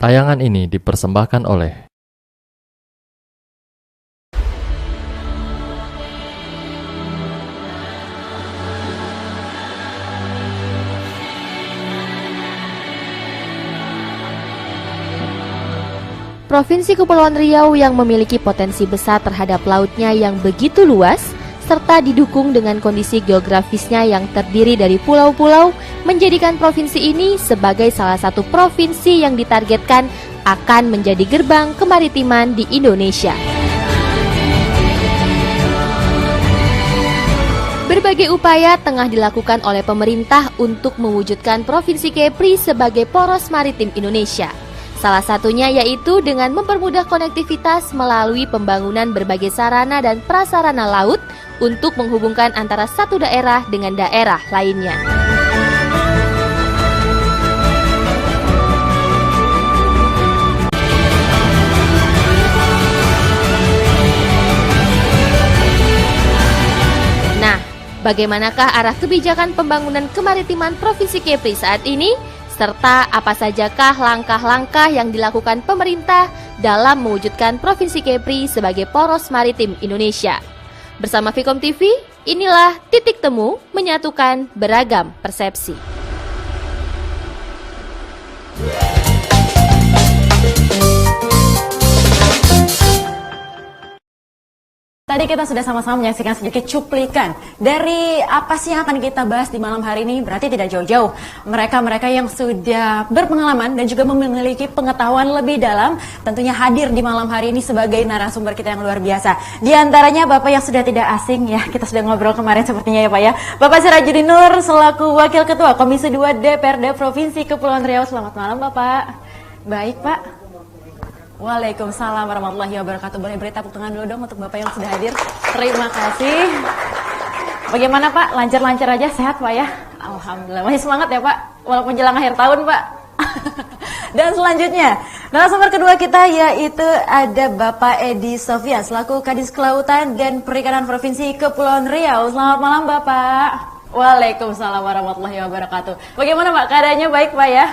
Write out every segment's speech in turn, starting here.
Tayangan ini dipersembahkan oleh Provinsi Kepulauan Riau yang memiliki potensi besar terhadap lautnya yang begitu luas, serta didukung dengan kondisi geografisnya yang terdiri dari pulau-pulau, menjadikan provinsi ini sebagai salah satu provinsi yang ditargetkan akan menjadi gerbang kemaritiman di Indonesia. Berbagai upaya tengah dilakukan oleh pemerintah untuk mewujudkan Provinsi Kepri sebagai poros maritim Indonesia. Salah satunya yaitu dengan mempermudah konektivitas melalui pembangunan berbagai sarana dan prasarana laut untuk menghubungkan antara satu daerah dengan daerah lainnya. Nah, bagaimanakah arah kebijakan pembangunan kemaritiman Provinsi Kepri saat ini? Serta apa sajakah langkah-langkah yang dilakukan pemerintah dalam mewujudkan Provinsi Kepri sebagai poros maritim Indonesia. Bersama Vkom TV, inilah Titik Temu menyatukan beragam persepsi. Tadi kita sudah sama-sama menyaksikan sedikit cuplikan dari apa sih yang akan kita bahas di malam hari ini. Berarti tidak jauh-jauh mereka-mereka yang sudah berpengalaman dan juga memiliki pengetahuan lebih dalam tentunya hadir di malam hari ini sebagai narasumber kita yang luar biasa. Di antaranya Bapak yang sudah tidak asing ya, kita sudah ngobrol kemarin sepertinya ya Pak ya. Bapak Sirajuddin Nur selaku Wakil Ketua Komisi 2 DPRD Provinsi Kepulauan Riau. Selamat malam Bapak. Baik Pak. Waalaikumsalam warahmatullahi wabarakatuh. Boleh beri tepuk tangan dulu dong untuk Bapak yang sudah hadir. Terima kasih. Bagaimana Pak? Lancar-lancar aja, sehat Pak ya? Alhamdulillah. Masih semangat ya Pak? Walaupun jelang akhir tahun Pak. Dan selanjutnya, narasumber kedua kita yaitu ada Bapak Edi Sofyan selaku Kadis Kelautan dan Perikanan Provinsi Kepulauan Riau. Selamat malam Bapak. Waalaikumsalam warahmatullahi wabarakatuh. Bagaimana Pak? Keadaannya baik Pak ya?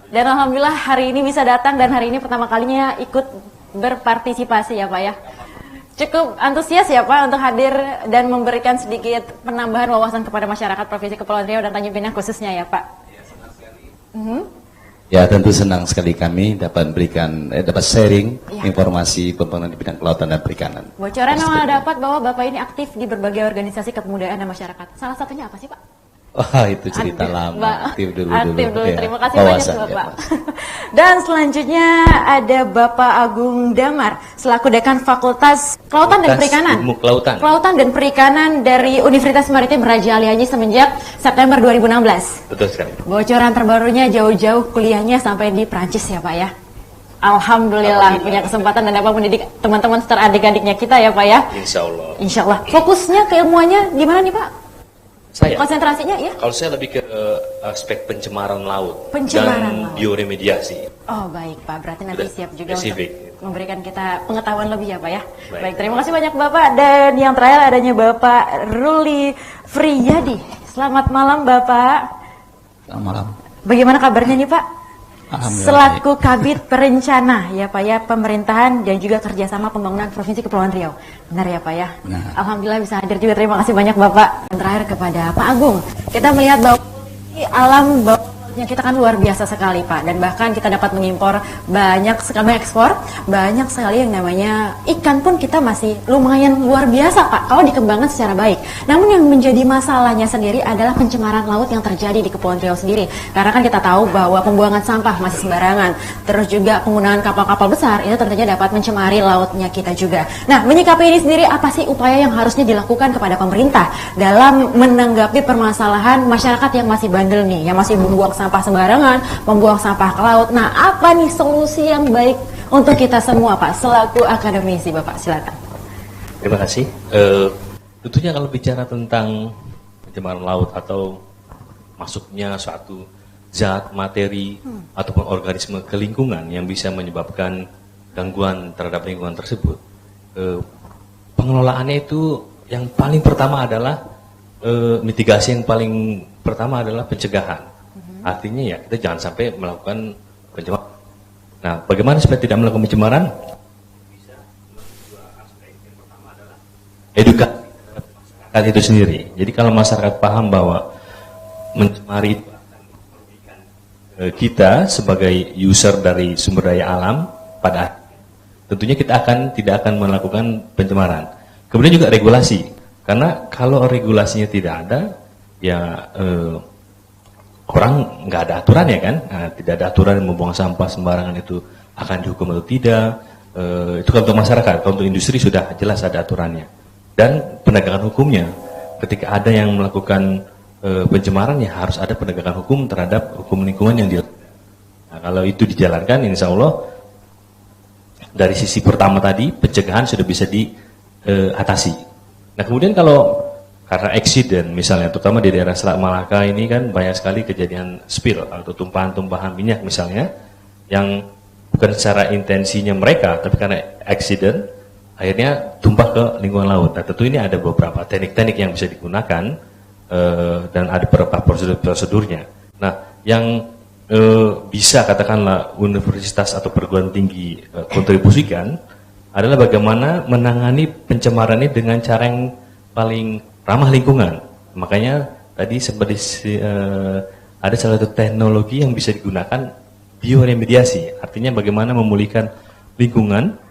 Dan alhamdulillah hari ini bisa datang dan hari ini pertama kalinya ikut berpartisipasi ya Pak ya. Cukup antusias ya Pak untuk hadir dan memberikan sedikit penambahan wawasan kepada masyarakat Provinsi Kepulauan Riau dan Tanjung Pinang khususnya ya Pak. Ya, senang sekali. Ya tentu senang sekali kami dapat berikan dapat sharing informasi pembangunan di bidang kelautan dan perikanan. Bocoran yang dapat bahwa Bapak ini aktif di berbagai organisasi kepemudaan dan masyarakat. Salah satunya apa sih Pak? Wah itu cerita lama, aktif dulu. Ya. Terima kasih banyak Bapak. Ya, dan selanjutnya ada Bapak Agung Damar selaku Dekan Fakultas Kelautan dan Perikanan. Kelautan dan Perikanan dari Universitas Maritim Raja Ali Haji semenjak September 2016. Betul sekali. Bocoran terbarunya jauh-jauh kuliahnya sampai di Prancis ya Pak ya. Alhamdulillah punya kesempatan dan dapat mendidik teman-teman serta adik-adiknya kita ya Pak ya. Insya Allah. Insya Allah. Fokusnya keilmuannya di mana nih Pak? Konsentrasinya ya? Kalau saya lebih ke aspek pencemaran laut dan laut. Bioremediasi. Oh baik Pak, berarti nanti siap juga spesifik untuk memberikan kita pengetahuan lebih ya Pak ya. Baik, terima kasih banyak Bapak. Dan yang terakhir adanya Bapak Ruli Friyadi. Selamat malam Bapak. Selamat malam. Bagaimana kabarnya nih Pak? Selaku Kabid Perencana ya Pak ya, pemerintahan dan juga kerjasama pembangunan Provinsi Kepulauan Riau. Benar ya Pak ya? Benar. Alhamdulillah bisa hadir juga, terima kasih banyak Bapak. Dan terakhir kepada Pak Agung, kita melihat bahwa alam bawahnya kita kan luar biasa sekali Pak. Dan bahkan kita dapat mengimpor banyak sekali ekspor, banyak sekali yang namanya ikan pun kita masih lumayan luar biasa Pak kalau dikembangkan secara baik. Namun yang menjadi masalahnya sendiri adalah pencemaran laut yang terjadi di Kepulauan Riau sendiri. Karena kan kita tahu bahwa pembuangan sampah masih sembarangan. Terus juga penggunaan kapal-kapal besar itu tentunya dapat mencemari lautnya kita juga. Nah, menyikapi ini sendiri apa sih upaya yang harusnya dilakukan kepada pemerintah dalam menanggapi permasalahan masyarakat yang masih bandel nih, yang masih membuang sampah sembarangan, membuang sampah ke laut. Nah, apa nih solusi yang baik untuk kita semua Pak selaku akademisi Bapak? Silakan. Terima kasih. Tentunya kalau bicara tentang pencemaran laut atau masuknya suatu zat, materi ataupun organisme ke lingkungan yang bisa menyebabkan gangguan terhadap lingkungan tersebut, pengelolaannya itu yang paling pertama adalah mitigasi, yang paling pertama adalah pencegahan. Artinya ya kita jangan sampai melakukan pencemaran. Nah, bagaimana supaya tidak melakukan pencemaran? Edukasi masyarakat itu sendiri. Jadi kalau masyarakat paham bahwa mencemari kita sebagai user dari sumber daya alam, pada tentunya kita tidak akan melakukan pencemaran. Kemudian juga regulasi, karena kalau regulasinya tidak ada, ya orang nggak ada aturan ya kan, tidak ada aturan membuang sampah sembarangan itu akan dihukum atau tidak. Itu kalau untuk masyarakat, kalau untuk industri sudah jelas ada aturannya. Dan penegakan hukumnya, ketika ada yang melakukan pencemaran ya harus ada penegakan hukum terhadap hukum lingkungan yang dilakukan. Nah, kalau itu dijalankan, insya Allah dari sisi pertama tadi pencegahan sudah bisa diatasi. Nah kemudian kalau karena eksiden misalnya, terutama di daerah Selat Malaka ini kan banyak sekali kejadian spill atau tumpahan-tumpahan minyak misalnya, yang bukan secara intensinya mereka, tapi karena eksiden akhirnya tumpah ke lingkungan laut. Nah tentu ini ada beberapa teknik-teknik yang bisa digunakan dan ada beberapa prosedurnya. Nah yang bisa katakanlah universitas atau perguruan tinggi kontribusikan adalah bagaimana menangani pencemaran ini dengan cara yang paling ramah lingkungan. Makanya tadi seperti ada salah satu teknologi yang bisa digunakan, bioremediasi, artinya bagaimana memulihkan lingkungan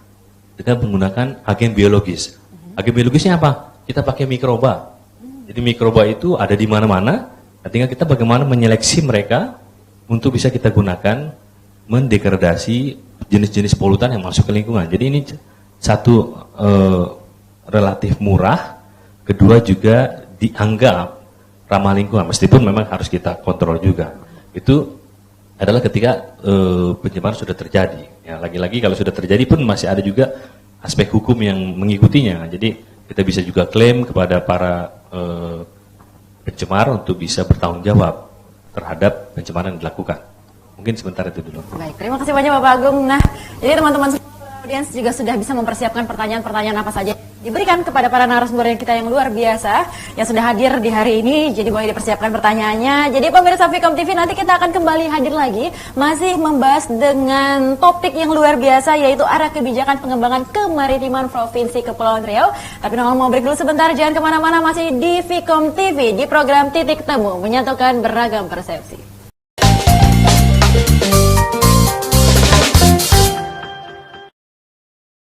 dengan menggunakan agen biologis. Agen biologisnya apa? Kita pakai mikroba. Jadi mikroba itu ada di mana-mana, tinggal kita bagaimana menyeleksi mereka untuk bisa kita gunakan mendegradasi jenis-jenis polutan yang masuk ke lingkungan. Jadi ini satu relatif murah, kedua juga dianggap ramah lingkungan, meskipun memang harus kita kontrol juga. Itu adalah ketika pencemaran sudah terjadi. Ya, lagi-lagi kalau sudah terjadi pun masih ada juga aspek hukum yang mengikutinya. Jadi kita bisa juga klaim kepada para pencemar untuk bisa bertanggung jawab terhadap pencemaran yang dilakukan. Mungkin sebentar itu dulu. Baik, terima kasih banyak Bapak Agung. Nah, jadi teman-teman audiens juga sudah bisa mempersiapkan pertanyaan-pertanyaan apa saja diberikan kepada para narasumber kita yang luar biasa yang sudah hadir di hari ini. Jadi boleh dipersiapkan pertanyaannya. Jadi pemirsa Vkom TV, nanti kita akan kembali hadir lagi masih membahas dengan topik yang luar biasa, yaitu arah kebijakan pengembangan kemaritiman Provinsi Kepulauan Riau. Tapi mau break dulu sebentar, jangan kemana-mana, masih di Vkom TV di program Titik Temu, menyatukan beragam persepsi.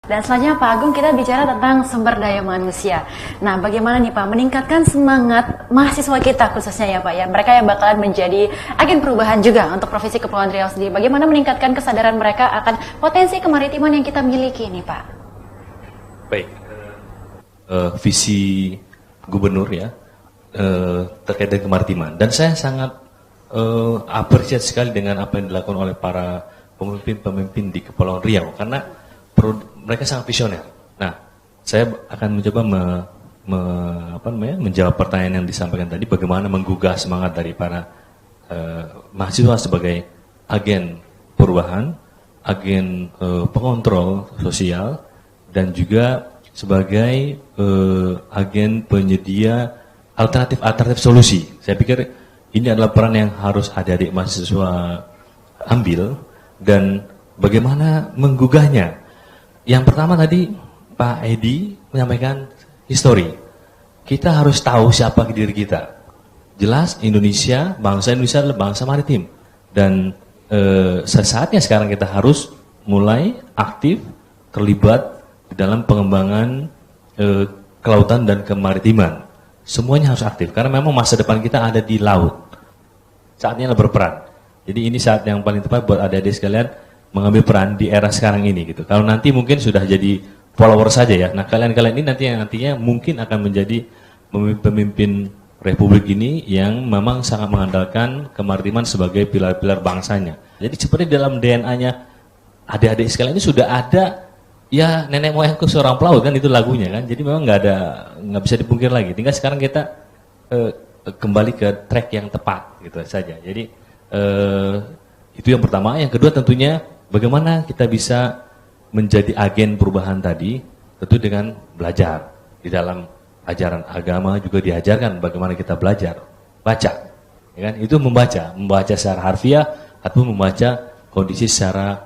Dan selanjutnya Pak Agung, kita bicara tentang sumber daya manusia. Nah, bagaimana nih Pak meningkatkan semangat mahasiswa kita khususnya ya Pak ya, mereka yang bakalan menjadi agen perubahan juga untuk Provinsi Kepulauan Riau sendiri. Bagaimana meningkatkan kesadaran mereka akan potensi kemaritiman yang kita miliki nih Pak? Baik, visi gubernur ya terkait dengan kemaritiman, dan saya sangat apresiasi sekali dengan apa yang dilakukan oleh para pemimpin-pemimpin di Kepulauan Riau, karena mereka sangat visioner. Nah, saya akan mencoba menjawab pertanyaan yang disampaikan tadi, bagaimana menggugah semangat dari para mahasiswa sebagai agen perubahan, agen pengontrol sosial, dan juga sebagai agen penyedia alternatif solusi. Saya pikir ini adalah peran yang harus adik-adik mahasiswa ambil, dan bagaimana menggugahnya. Yang pertama tadi Pak Edi menyampaikan histori. Kita harus tahu siapa diri kita. Jelas Indonesia, bangsa Indonesia adalah bangsa maritim. Dan saatnya sekarang kita harus mulai aktif terlibat di dalam pengembangan kelautan dan kemaritiman. Semuanya harus aktif, karena memang masa depan kita ada di laut. Saatnya berperan. Jadi ini saat yang paling tepat buat adik-adik sekalian mengambil peran di era sekarang ini gitu. Kalau nanti mungkin sudah jadi follower saja ya. Nah, kalian-kalian ini nantinya mungkin akan menjadi pemimpin Republik ini yang memang sangat mengandalkan kemaritiman sebagai pilar-pilar bangsanya. Jadi seperti dalam DNA-nya adik-adik sekalian ini sudah ada, ya nenek moyangku seorang pelaut kan, itu lagunya kan. Jadi memang nggak bisa dipungkir lagi. Tinggal sekarang kita kembali ke track yang tepat gitu saja. Jadi itu yang pertama. Yang kedua tentunya bagaimana kita bisa menjadi agen perubahan tadi, tentu dengan belajar. Di dalam ajaran agama juga diajarkan bagaimana kita belajar, baca, ya kan? Itu membaca secara harfiah atau membaca kondisi secara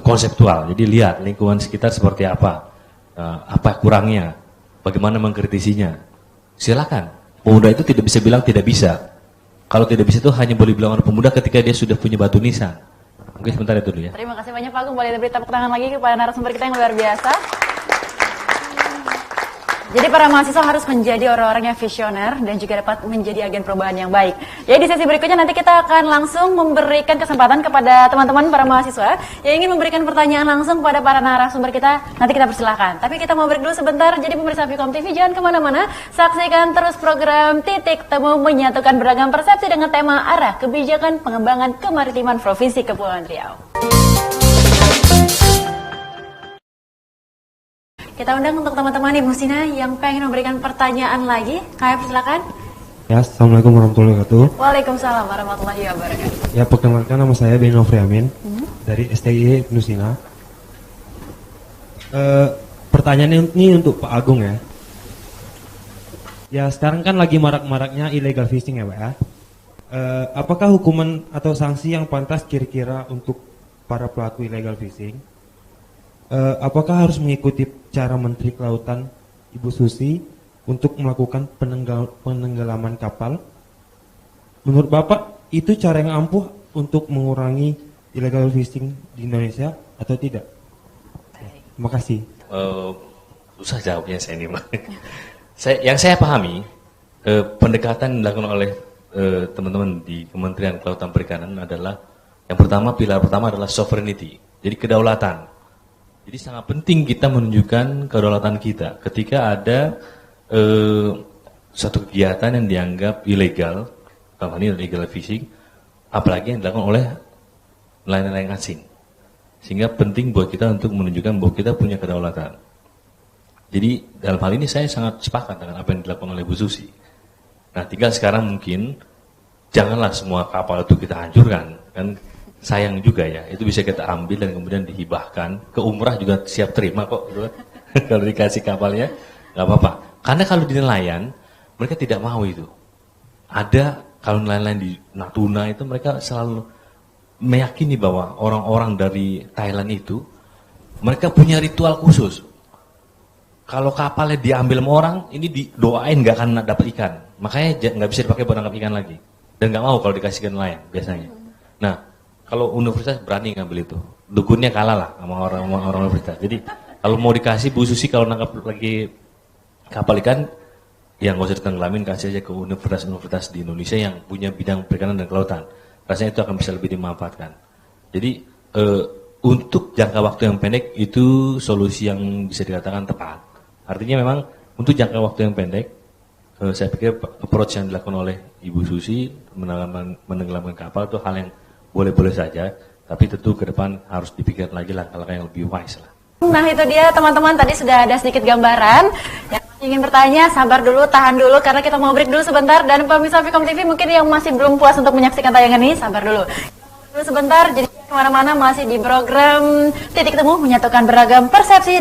konseptual. Jadi lihat lingkungan sekitar seperti apa, apa kurangnya, bagaimana mengkritisinya. Silakan. Pemuda itu tidak bisa bilang tidak bisa. Kalau tidak bisa itu hanya boleh bilang orang pemuda ketika dia sudah punya batu nisan. Mungkin sebentar itu dulu ya. Terima kasih banyak Pak Agung. Boleh diberi tepuk tangan lagi kepada narasumber kita yang luar biasa. Jadi para mahasiswa harus menjadi orang-orang yang visioner dan juga dapat menjadi agen perubahan yang baik. Ya, di sesi berikutnya nanti kita akan langsung memberikan kesempatan kepada teman-teman para mahasiswa yang ingin memberikan pertanyaan langsung kepada para narasumber kita. Nanti kita persilahkan. Tapi kita mau break dulu sebentar. Jadi pemirsa Vkom TV jangan kemana-mana. Saksikan terus program Titik Temu menyatukan beragam persepsi dengan tema arah kebijakan pengembangan kemaritiman Provinsi Kepulauan Riau. Kita undang untuk teman-teman Ibu Sina yang pengen memberikan pertanyaan lagi. Kak, silakan. Ya, Assalamualaikum warahmatullahi wabarakatuh. Waalaikumsalam warahmatullahi wabarakatuh. Ya, perkenalkan nama saya Ben Nofri Amin dari STI Ibnu Sina. Pertanyaan ini untuk Pak Agung ya. Ya, sekarang kan lagi marak-maraknya illegal fishing ya Pak ya. Apakah hukuman atau sanksi yang pantas kira-kira untuk para pelaku illegal fishing? Apakah harus mengikuti cara Menteri Kelautan Ibu Susi untuk melakukan penenggelaman kapal? Menurut Bapak, itu cara yang ampuh untuk mengurangi illegal fishing di Indonesia atau tidak? Terima kasih. Susah jawabnya saya ini, yang saya pahami, pendekatan yang dilakukan oleh teman-teman di Kementerian Kelautan Perikanan adalah yang pertama, pilar pertama adalah sovereignty, jadi kedaulatan. Jadi sangat penting kita menunjukkan kedaulatan kita ketika ada satu kegiatan yang dianggap ilegal, dalam ini illegal fishing, apalagi yang dilakukan oleh nelayan-nelayan asing. Sehingga penting buat kita untuk menunjukkan bahwa kita punya kedaulatan. Jadi dalam hal ini saya sangat sepakat dengan apa yang dilakukan oleh Bu Susi. Nah, tinggal sekarang mungkin janganlah semua kapal itu kita hancurkan, kan? Sayang juga ya, itu bisa kita ambil dan kemudian dihibahkan ke umrah juga siap terima kok gitu. Kalau dikasih kapalnya nggak apa-apa, karena kalau di nelayan mereka tidak mau itu. Ada kalau nelayan di Natuna itu mereka selalu meyakini bahwa orang-orang dari Thailand itu mereka punya ritual khusus. Kalau kapalnya diambil sama orang, ini didoain nggak akan dapat ikan, makanya nggak bisa dipakai buat nangkap ikan lagi, dan nggak mau kalau dikasihkan nelayan biasanya. Nah, kalau universitas berani ngambil itu, dukunnya kalah lah sama orang universitas. Jadi kalau mau dikasih Bu Susi kalau nangkap lagi kapal ikan, yang nggak usah ditenggelamin, kasih aja ke universitas-universitas di Indonesia yang punya bidang perikanan dan kelautan. Rasanya itu akan bisa lebih dimanfaatkan. Jadi untuk jangka waktu yang pendek itu solusi yang bisa dikatakan tepat. Artinya memang untuk jangka waktu yang pendek, saya pikir approach yang dilakukan oleh Ibu Susi menenggelamkan kapal itu hal yang boleh-boleh saja, tapi tentu ke depan harus dipikir lagi langkah-langkah yang lebih wise lah. Nah, itu dia teman-teman, tadi sudah ada sedikit gambaran. Yang ingin bertanya, sabar dulu, tahan dulu, karena kita mau break dulu sebentar. Dan pemirsa Vkom TV mungkin yang masih belum puas untuk menyaksikan tayangan ini, sabar dulu. Dulu sebentar, jadi kemana-mana masih di program Titik Temu menyatukan beragam persepsi.